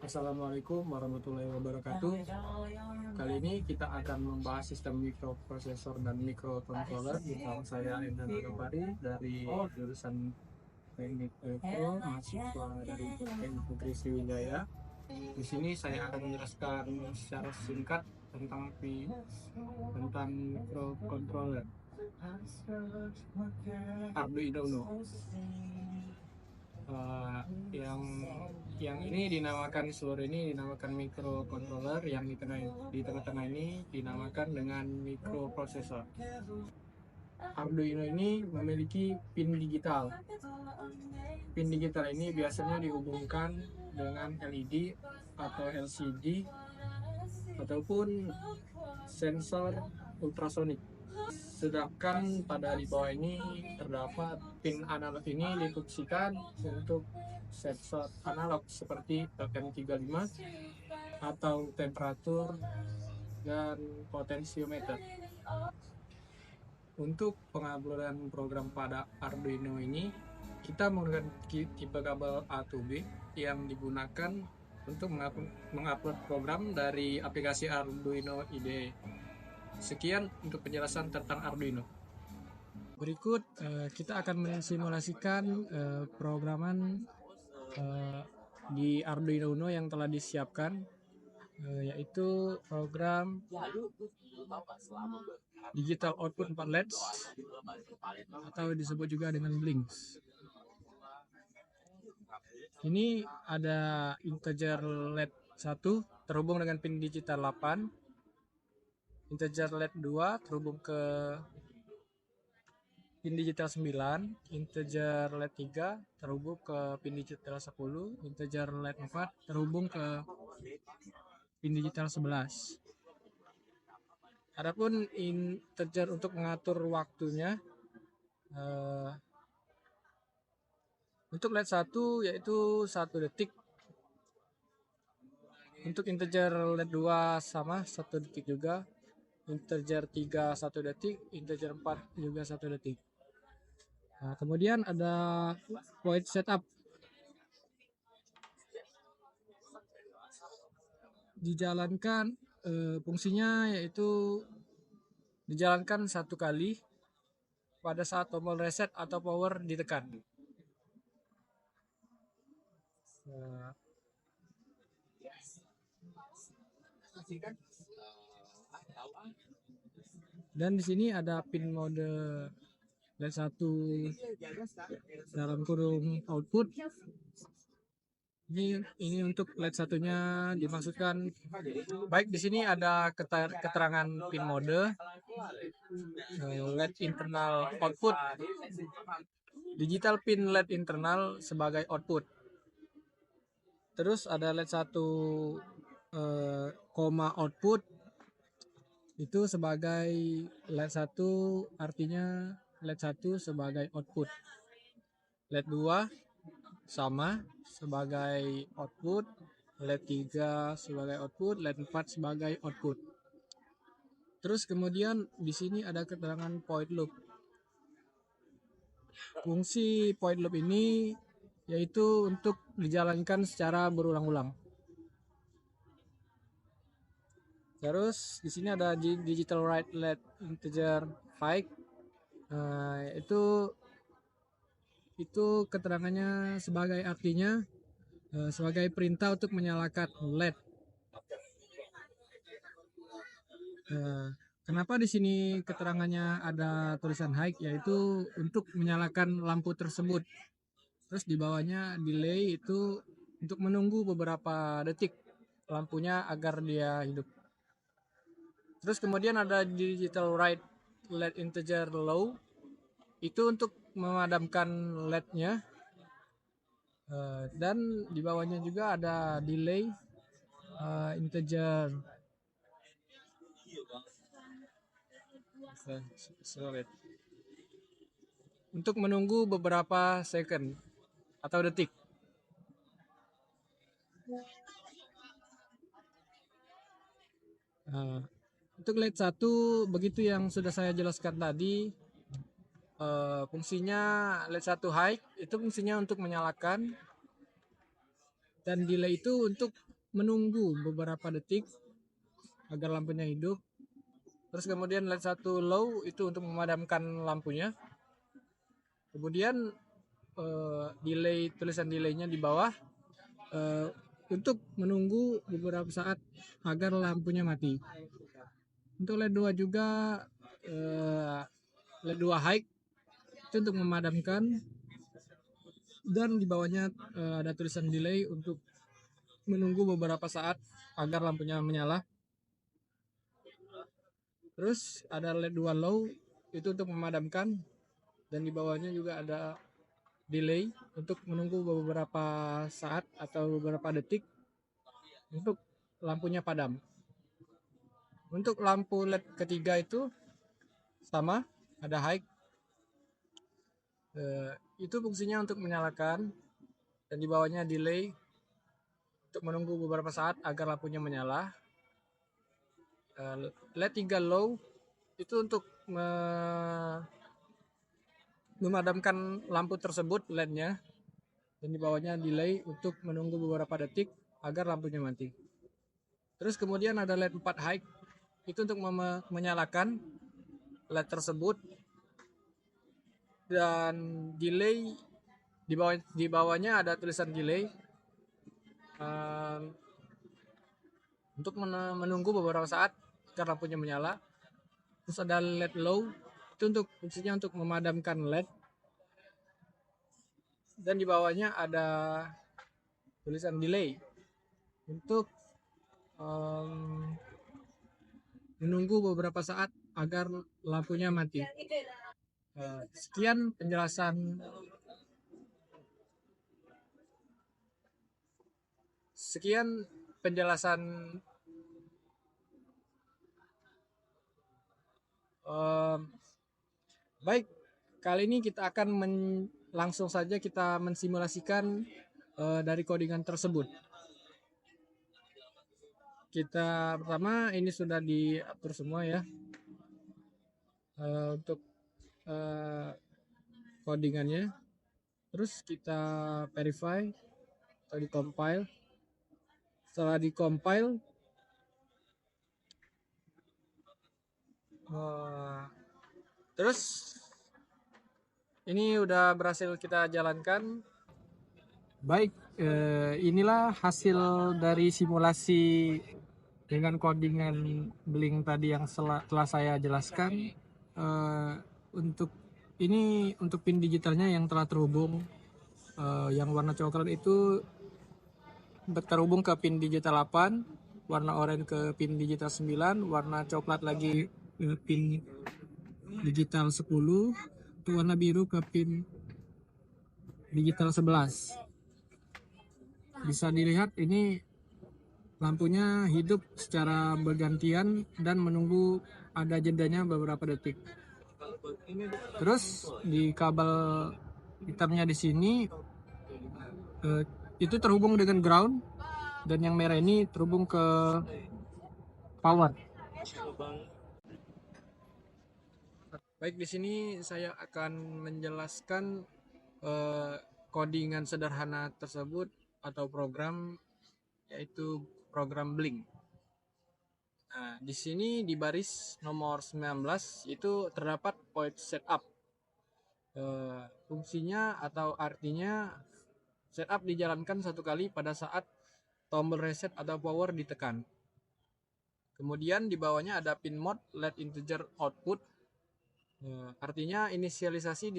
Assalamualaikum warahmatullahi wabarakatuh. Kali ini kita akan membahas sistem mikroprosesor dan mikrocontroller bersama saya Endan Agapari dari jurusan Teknik Elektro, mahasiswa dari Teknik Negeri Sriwijaya. Di sini saya akan menjelaskan secara singkat tentang mikrocontroller Arduino Uno. Yang ini dinamakan microcontroller, yang di tengah-tengah ini dinamakan dengan mikroprosesor. Arduino ini memiliki pin digital. Pin digital ini biasanya dihubungkan dengan LED atau LCD ataupun sensor ultrasonik. Sedangkan pada di bawah ini terdapat pin analog, ini difungsikan untuk sensor analog seperti LM35 atau temperatur dan potensiometer. Untuk pengabluran program pada Arduino ini, kita menggunakan tipe kabel A to B yang digunakan untuk mengupload program dari aplikasi Arduino IDE. Sekian untuk penjelasan tentang Arduino. Berikut kita akan mensimulasikan programan di Arduino Uno yang telah disiapkan, yaitu program digital output 4 LEDs atau disebut juga dengan Blinks. Ini ada integer LED 1 terhubung dengan pin digital 8, integer LED 2 terhubung ke pin digital 9, integer LED 3 terhubung ke pin digital 10, integer LED 4 terhubung ke pin digital 11. Adapun integer untuk mengatur waktunya, untuk LED 1 yaitu 1 detik. Untuk integer LED 2 sama 1 detik juga. Integer 3 1 detik, integer 4 juga 1 detik. Nah, kemudian ada point setup. Dijalankan fungsinya yaitu dijalankan 1 kali pada saat tombol reset atau power ditekan. Nah, dan di sini ada pin mode LED 1 dalam kurung output. Ini untuk LED satunya dimaksudkan, baik di sini ada keterangan pin mode, LED internal output, digital pin LED internal sebagai output. Terus ada LED 1 koma output, itu sebagai LED 1, artinya LED 1 sebagai output. LED 2 sama sebagai output, LED 3 sebagai output, LED 4 sebagai output. Terus kemudian di sini ada keterangan point loop. Fungsi point loop ini yaitu untuk dijalankan secara berulang-ulang. Terus di sini ada digital write LED integer 5. Itu keterangannya sebagai, artinya sebagai perintah untuk menyalakan LED. Kenapa di sini keterangannya ada tulisan high, yaitu untuk menyalakan lampu tersebut. Terus di bawahnya delay, itu untuk menunggu beberapa detik lampunya agar dia hidup. Terus kemudian ada digital write LED integer low, itu untuk memadamkan LED-nya. Dan di bawahnya juga ada delay integer untuk menunggu beberapa second atau detik. Untuk LED 1 begitu yang sudah saya jelaskan tadi. Fungsinya LED 1 high itu fungsinya untuk menyalakan, dan delay itu untuk menunggu beberapa detik agar lampunya hidup. Terus kemudian LED 1 low itu untuk memadamkan lampunya. Kemudian delay, tulisan delaynya di bawah untuk menunggu beberapa saat agar lampunya mati. Untuk LED 2 juga LED 2 high itu untuk memadamkan, dan di bawahnya ada tulisan delay untuk menunggu beberapa saat agar lampunya menyala. Terus ada LED 2 low itu untuk memadamkan, dan di bawahnya juga ada delay untuk menunggu beberapa saat atau beberapa detik untuk lampunya padam. Untuk lampu LED ketiga itu sama, ada high. Itu fungsinya untuk menyalakan, dan di bawahnya delay untuk menunggu beberapa saat agar lampunya menyala. LED 3 low itu untuk memadamkan lampu tersebut LED-nya, dan di bawahnya delay untuk menunggu beberapa detik agar lampunya mati. Terus kemudian ada LED 4 high itu untuk menyalakan LED tersebut, dan delay di bawahnya ada tulisan delay untuk menunggu beberapa saat agar lampunya menyala. Terus ada LED low itu untuk fungsinya untuk memadamkan LED, dan di bawahnya ada tulisan delay untuk menunggu beberapa saat agar lampunya mati. Sekian penjelasan baik, kali ini kita akan langsung saja kita mensimulasikan dari codingan tersebut. Kita pertama ini sudah diatur semua ya untuk codingannya. Terus kita verify atau di-compile. Setelah di-compile, terus ini udah berhasil kita jalankan. Baik, inilah hasil dari simulasi dengan codingan Blink tadi yang telah saya jelaskan. Untuk pin digitalnya yang telah terhubung, yang warna coklat itu terhubung ke pin digital 8, warna oranye ke pin digital 9, warna coklat lagi ke pin digital 10, untuk warna biru ke pin digital 11. Bisa dilihat ini lampunya hidup secara bergantian dan menunggu ada jedanya beberapa detik. Terus di kabel hitamnya di sini itu terhubung dengan ground, dan yang merah ini terhubung ke power. Baik, di sini saya akan menjelaskan codingan sederhana tersebut atau program, yaitu program Blink. Nah, di sini di baris nomor 19 itu terdapat point setup. Fungsinya atau artinya setup dijalankan satu kali pada saat tombol reset atau power ditekan. Kemudian di bawahnya ada pin mode LED integer output. Artinya inisialisasi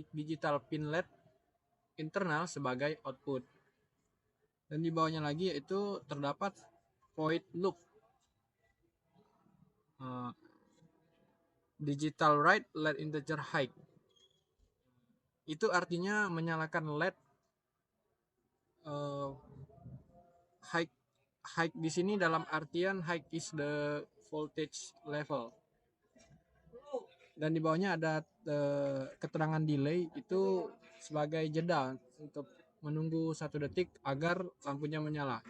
digital pin LED internal sebagai output. Dan di bawahnya lagi yaitu terdapat void loop. Digital write LED integer high. Itu artinya menyalakan LED high di sini dalam artian high is the voltage level. Dan di bawahnya ada keterangan delay itu sebagai jeda untuk menunggu 1 detik agar lampunya menyala.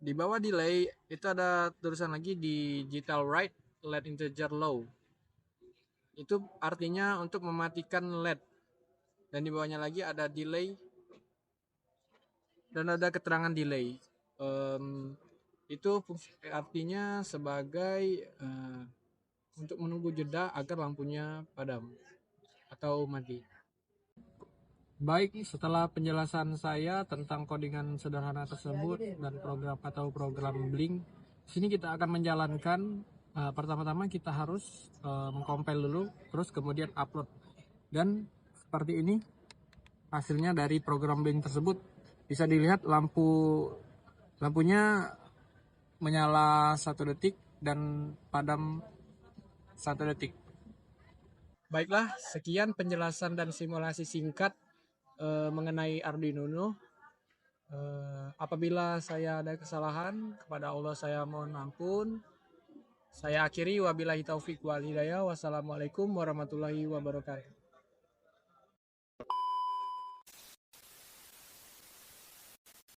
Di bawah delay itu ada tulisan lagi digital write LED integer low. Itu artinya untuk mematikan LED. Dan di bawahnya lagi ada delay dan ada keterangan delay. Itu artinya sebagai untuk menunggu jeda agar lampunya padam atau mati. Baik, setelah penjelasan saya tentang codingan sederhana tersebut dan program atau program Blink, sini kita akan menjalankan. Pertama-tama kita harus mengcompile dulu, terus kemudian upload. Dan seperti ini hasilnya dari program Blink tersebut. Bisa dilihat lampunya menyala 1 detik dan padam 1 detik. Baiklah, sekian penjelasan dan simulasi singkat mengenai Arduino Uno. Apabila saya ada kesalahan, kepada Allah saya mohon ampun. Saya akhiri, wabillahi taufik wal hidayah. Wassalamualaikum warahmatullahi wabarakatuh.